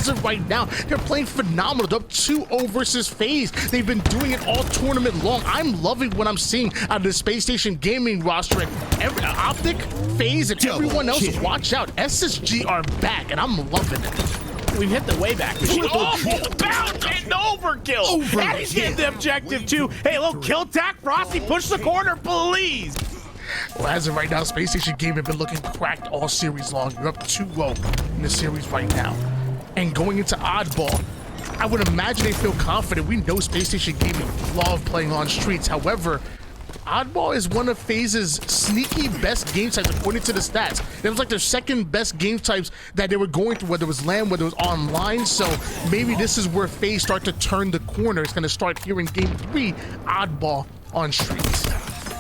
as of right now, they're playing phenomenal. They're up 2-0 versus FaZe. They've been doing it all tournament long. I'm loving what I'm seeing out of the Spacestation gaming roster. And Optic, FaZe, and everyone else, watch out. SSG are back, and I'm loving it. We've hit the way back machine. Oh, bounce and overkill. And he's getting the objective too. Hey, little kill tack. Frosty, push the corner, please. Well, as of right now, Spacestation Gaming have been looking cracked all series long. You're up 2-0 in the series right now. And going into Oddball, I would imagine they feel confident. We know Spacestation Gaming love playing on streets. However, Oddball is one of FaZe's sneaky best game types according to the stats. It was like their second best game types that they were going through, whether it was LAN, whether it was online. So maybe this is where FaZe start to turn the corner. It's going to start here in Game 3, Oddball on streets.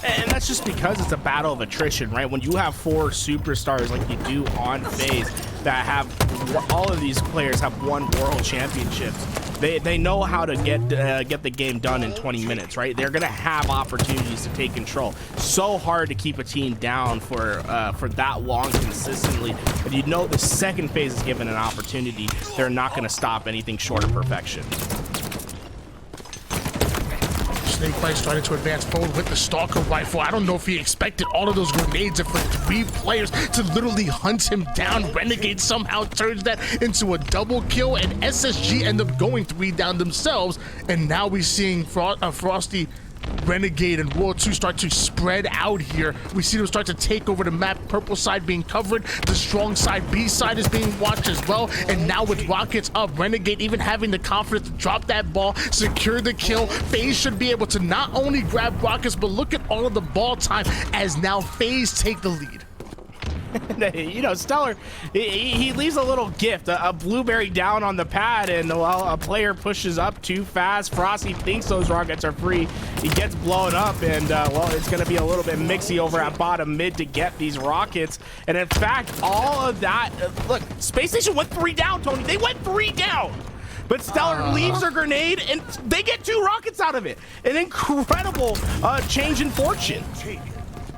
And that's just because it's a battle of attrition, right? When you have 4 superstars like you do on FaZe that have, all of these players have won world championships. They know how to get the game done in 20 minutes, right? They're gonna have opportunities to take control. So hard to keep a team down for that long consistently. But you know the second FaZe is given an opportunity, they're not gonna stop anything short of perfection. Snakebite started to advance forward with the Stalker rifle. I don't know if he expected all of those grenades for 3 players to literally hunt him down. Renegade somehow turns that into a double kill, and SSG end up going 3 down themselves. And now we're seeing Frosty, Renegade, and World 2 start to spread out here. We see them start to take over the map. Purple side being covered. The strong side, B side, is being watched as well. And now with rockets up, Renegade even having the confidence to drop that ball, secure the kill. FaZe should be able to not only grab rockets, but look at all of the ball time as now FaZe take the lead. You know, StelluR, he leaves a little gift, a blueberry down on the pad, and while a player pushes up too fast, Frosty thinks those rockets are free. He gets blown up, and well, it's going to be a little bit mixy over at bottom mid to get these rockets. And in fact, all of that, look, Spacestation went 3 down, Tony. They went 3 down. But StelluR leaves their grenade, and they get 2 rockets out of it. An incredible change in fortune.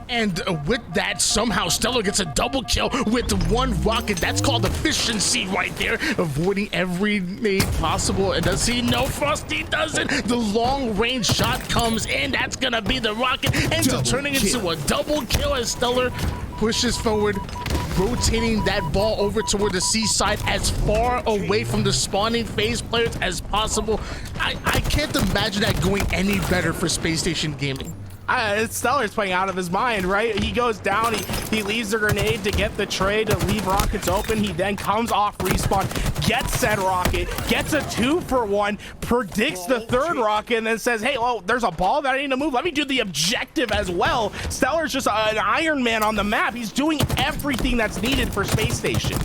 And with that, somehow StelluR gets a double kill with 1 rocket. That's called efficiency right there, avoiding every nade possible. And does he know? Frosty doesn't. The long range shot comes in. That's gonna be the rocket, ends up turning into a double kill as StelluR pushes forward, rotating that ball over toward the C side as far away from the spawning FaZe players as possible. I can't imagine that going any better for Spacestation Gaming. StelluR's playing out of his mind, right? He goes down, he leaves the grenade to get the trade, to leave rockets open. He then comes off respawn, gets said rocket, gets a 2-for-1, predicts the 3rd rocket, and then says, hey, oh, there's a ball that I need to move. Let me do the objective as well. StelluR's just an Iron Man on the map. He's doing everything that's needed for Spacestation.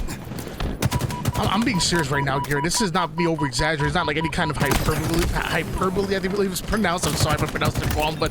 I'm being serious right now, Garrett. This is not me over-exaggerating. It's not like any kind of hyperbole, I believe it's pronounced. I'm sorry if I pronounced it wrong, but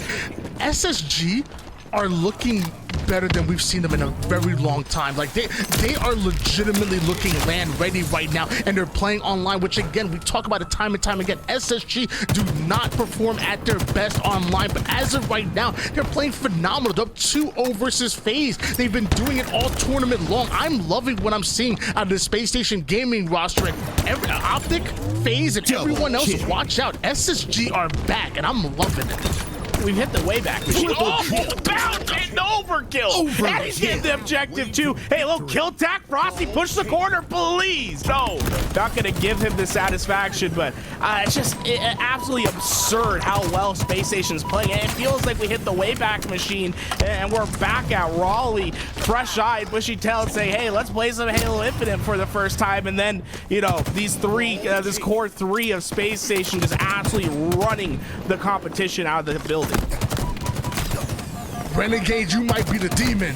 SSG are looking better than we've seen them in a very long time. Like they are legitimately looking LAN ready right now, and they're playing online, which again, we talk about it time and time again. SSG do not perform at their best online, but as of right now, they're playing phenomenal. They're up 2-0 versus FaZe. They've been doing it all tournament long. I'm loving what I'm seeing out of the Spacestation gaming roster. And Optic, FaZe, and everyone else, watch out. SSG are back, and I'm loving it. We've hit the way back machine. Oh, bounce and overkill. And he's getting the objective too. Hey, little kill tack. Frosty, push the corner, please. No, not going to give him the satisfaction, but it's just absolutely absurd how well Spacestation's playing. And it feels like we hit the way back machine, and we're back at Raleigh, fresh-eyed, bushy-tailed, say, hey, let's play some Halo Infinite for the first time. And then, you know, these 3, this core 3 of Spacestation just absolutely running the competition out of the building. Renegade, you might be the demon,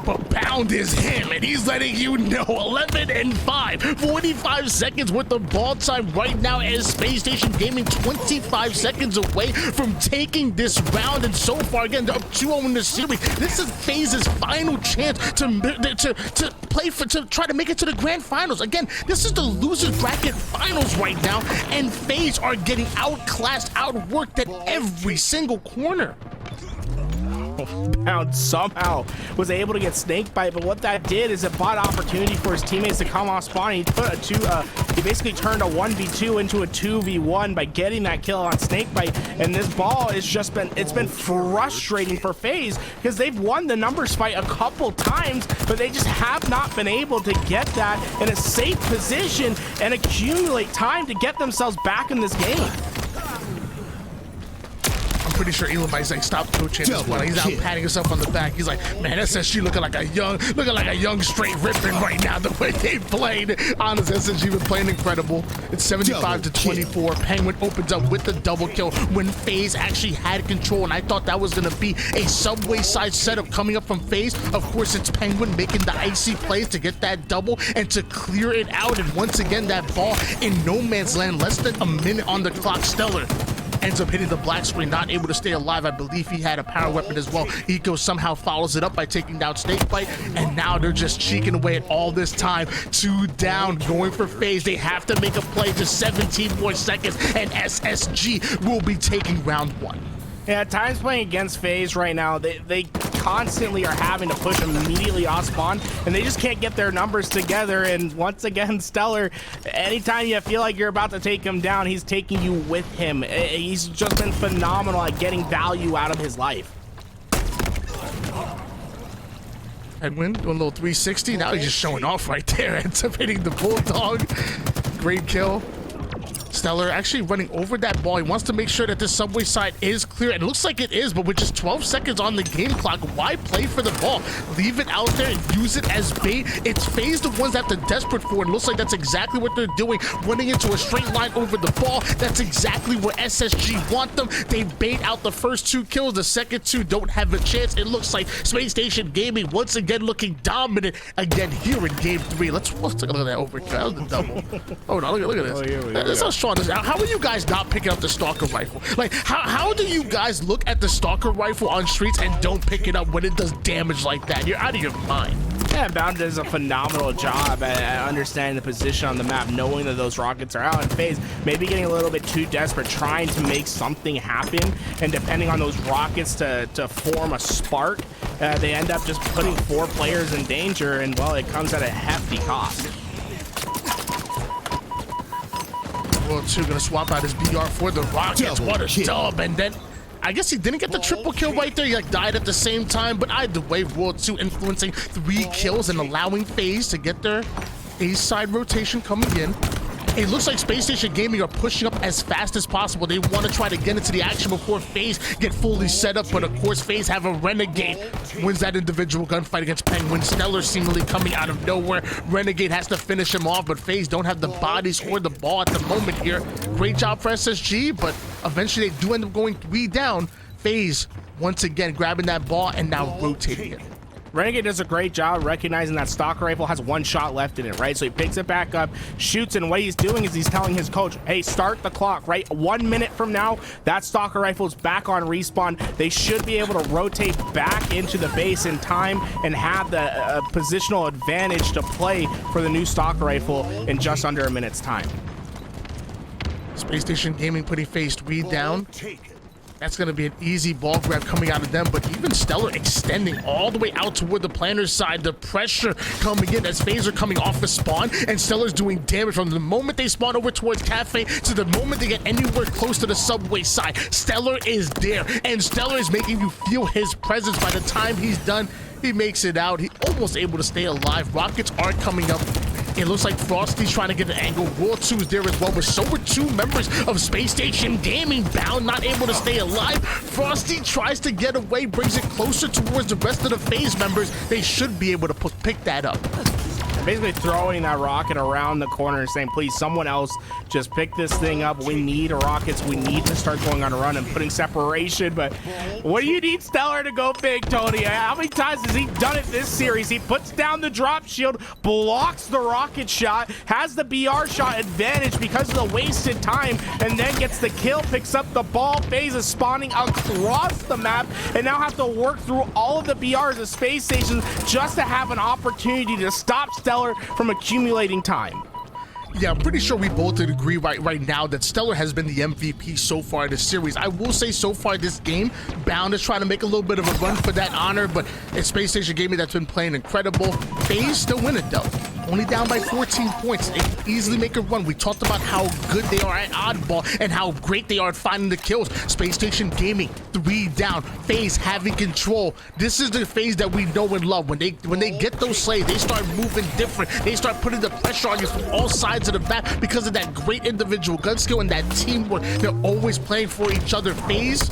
but Pound is him, and he's letting you know. 11-5, 45 seconds worth of ball time right now as Spacestation Gaming 25 seconds away from taking this round. And so far, again, they're up 2-0 in the series. This is FaZe's final chance to play for, to try to make it to the grand finals. Again, this is the losers bracket finals right now, and FaZe are getting outclassed, outworked at every single corner. Bound somehow was able to get Snakebite, but what that did is it bought opportunity for his teammates to come off spawn. He put he basically turned a 1v2 into a 2v1 by getting that kill on Snakebite. And this ball has just been, it's been frustrating for FaZe because they've won the numbers fight a couple times, but they just have not been able to get that in a safe position and accumulate time to get themselves back in this game. Pretty sure Elon Mike's like, stop coaching this one. He's out patting himself on the back. He's like, man, SSG looking like a young straight ripping right now the way they played. Honestly, SSG been playing incredible. It's 75 to 24. Pznguin opens up with the double kill when FaZe actually had control, and I thought that was gonna be a subway side setup coming up from FaZe. Of course, it's Pznguin making the icy plays to get that double and to clear it out. And once again, that ball in no man's land, less than a minute on the clock. StelluR ends up hitting the black screen, not able to stay alive. I believe he had a power weapon as well. Eco somehow follows it up by taking down Snakebite, and now they're just cheeking away at all this time. 2 down, going for FaZe. They have to make a play, just 17 more seconds, and SSG will be taking round 1. Yeah, at times playing against FaZe right now, they constantly are having to push immediately off spawn, and they just can't get their numbers together. And once again, StelluR, anytime you feel like you're about to take him down, he's taking you with him. He's just been phenomenal at getting value out of his life. Pznguin doing a little 360. Now he's just showing off right there. Ends up hitting the Bulldog. Great kill. StelluR actually running over that ball. He wants to make sure that this subway side is clear. And it looks like it is, but with just 12 seconds on the game clock, why play for the ball? Leave it out there and use it as bait. It's FaZe the ones that they're desperate for. And it looks like that's exactly what they're doing. Running into a straight line over the ball. That's exactly where SSG want them. They bait out the first 2 kills. The second 2 don't have a chance. It looks like Spacestation Gaming once again looking dominant again here in game 3. Let's take a look at that overkill. That was the double. Oh no, look at this. Oh, yeah, That's how strong this is. How are you guys not picking up the Stalker rifle? Like, how do you guys look at the Stalker rifle on streets and don't pick it up when it does damage like that? You're out of your mind. Yeah, Bound does a phenomenal job at understanding the position on the map, knowing that those rockets are out in FaZe, maybe getting a little bit too desperate, trying to make something happen, and depending on those rockets to form a spark, they end up just putting 4 players in danger, and well, it comes at a hefty cost. World 2 gonna swap out his BR for the Rockets. What a dub. And then I guess he didn't get the triple kill right there. He like died at the same time, but either way, World 2 influencing 3 kills and allowing FaZe to get their A side rotation coming in. It looks like Spacestation Gaming are pushing up as fast as possible. They want to try to get into the action before FaZe get fully set up, but of course FaZe have a Renegade. Wins that individual gunfight against Pznguin. StelluR seemingly coming out of nowhere. Renegade has to finish him off, but FaZe don't have the bodies or the ball at the moment here. Great job for SSG, but eventually they do end up going 3 down. FaZe once again grabbing that ball and now rotating it. Renegade does a great job recognizing that Stalker rifle has 1 shot left in it, right? So he picks it back up, shoots, and what he's doing is he's telling his coach, hey, start the clock, right? 1 minute from now, that Stalker rifle is back on respawn. They should be able to rotate back into the base in time and have the positional advantage to play for the new Stalker rifle in just under a minute's time. Spacestation Gaming putting FaZe 3 down. That's going to be an easy ball grab coming out of them, but even StelluR extending all the way out toward the planner's side. The pressure coming in as FaZe are coming off the spawn, and StelluR's doing damage from the moment they spawn over towards Cafe to the moment they get anywhere close to the subway side. StelluR is there, and StelluR is making you feel his presence. By the time he's done, he makes it out. He almost able to stay alive. Rockets are coming up. It looks like Frosty's trying to get an angle. World 2 is there as well, but so were 2 members of Spacestation Gaming. Bound not able to stay alive. Frosty tries to get away, brings it closer towards the rest of the FaZe members. They should be able to pick that up. Basically throwing that rocket around the corner and saying, please, someone else just pick this thing up. We need rockets. We need to start going on a run and putting separation. But what do you need StelluR to go big, Tony? How many times has he done it this series? He puts down the drop shield, blocks the rocket shot, has the BR shot advantage because of the wasted time, and then gets the kill, picks up the ball. FaZe is spawning across the map and now have to work through all of the BRs of Space Stations just to have an opportunity to stop StelluR from accumulating time. Yeah, I'm pretty sure we both would agree right now that StelluR has been the MVP so far in the series. I will say so far this game, Bound is trying to make a little bit of a run for that honor, but it's Spacestation Gaming that's been playing incredible. FaZe still win it though. Only down by 14 points. They can easily make a run. We talked about how good they are at oddball and how great they are at finding the kills. Spacestation Gaming, 3 down. FaZe having control. This is the FaZe that we know and love. When they get those slays, they start moving different. They start putting the pressure on you from all sides of the map because of that great individual gun skill and that teamwork. They're always playing for each other. FaZe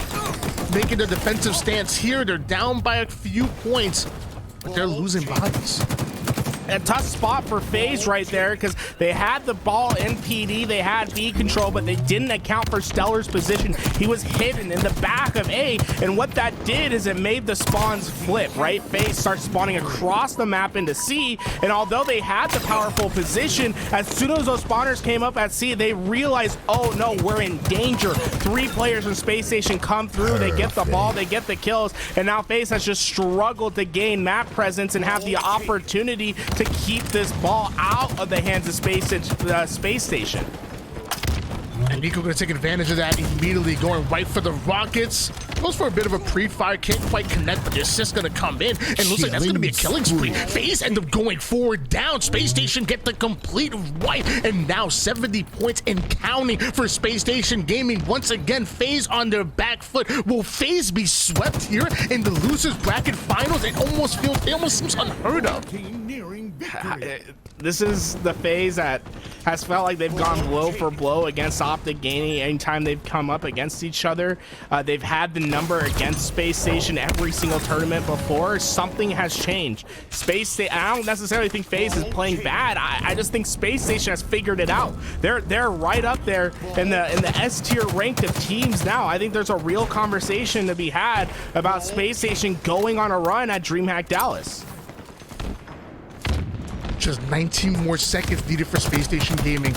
making the defensive stance here. They're down by a few points, but they're losing bodies. A tough spot for FaZe right there because they had the ball in PD, they had B control, but they didn't account for StelluR's position. He was hidden in the back of A, and what that did is it made the spawns flip, right? FaZe starts spawning across the map into C, and although they had the powerful position, as soon as those spawners came up at C, they realized, oh no, we're in danger. 3 players in Space Station come through, they get the ball, they get the kills, and now FaZe has just struggled to gain map presence and have the opportunity to keep this ball out of the hands of Space Station. And Nico gonna take advantage of that immediately, going right for the rockets. Goes for a bit of a pre-fire, can't quite connect, but the assist gonna come in, and it looks like that's gonna be a killing spree. FaZe end up going forward down. Space Station get the complete wipe, and now 70 points and counting for Space Station Gaming. Once again, FaZe on their back foot. Will FaZe be swept here in the losers bracket finals? It almost seems unheard of. This is the FaZe that has felt like they've gone blow for blow against Optic Gaming anytime they've come up against each other. They've had the number against Space Station every single tournament before. Something has changed. I don't necessarily think FaZe is playing bad. I just think Space Station has figured it out. They're right up there in the S tier ranked of teams now. I think there's a real conversation to be had about Space Station going on a run at DreamHack Dallas. Just 19 more seconds needed for Space Station Gaming.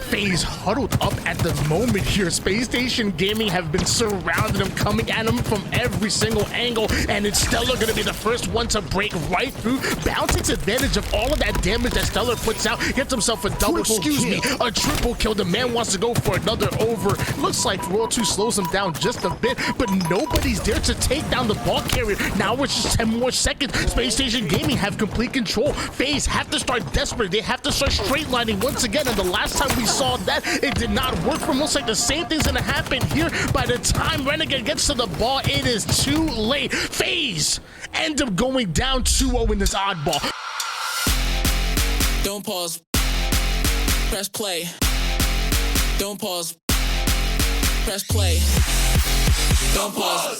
FaZe huddled up at the moment here. Space Station Gaming have been surrounding them, coming at them from every single angle, and it's StelluR gonna be the first one to break right through. Bound takes advantage of all of that damage that StelluR puts out, gets himself a a triple kill. The man wants to go for another over. Looks like Royal 2 slows him down just a bit, but nobody's there to take down the ball carrier. Now it's just 10 more seconds. Space Station Gaming have complete control. FaZe have to start desperate. They have to start straight lining once again, and the last time we saw that, it did not work for him. Looks like the same thing's gonna happen here. By the time Renegade gets to the ball, it is too late. FaZe end up going down 2-0 in this oddball. Don't pause. Press play. Don't pause. Press play. Don't pause.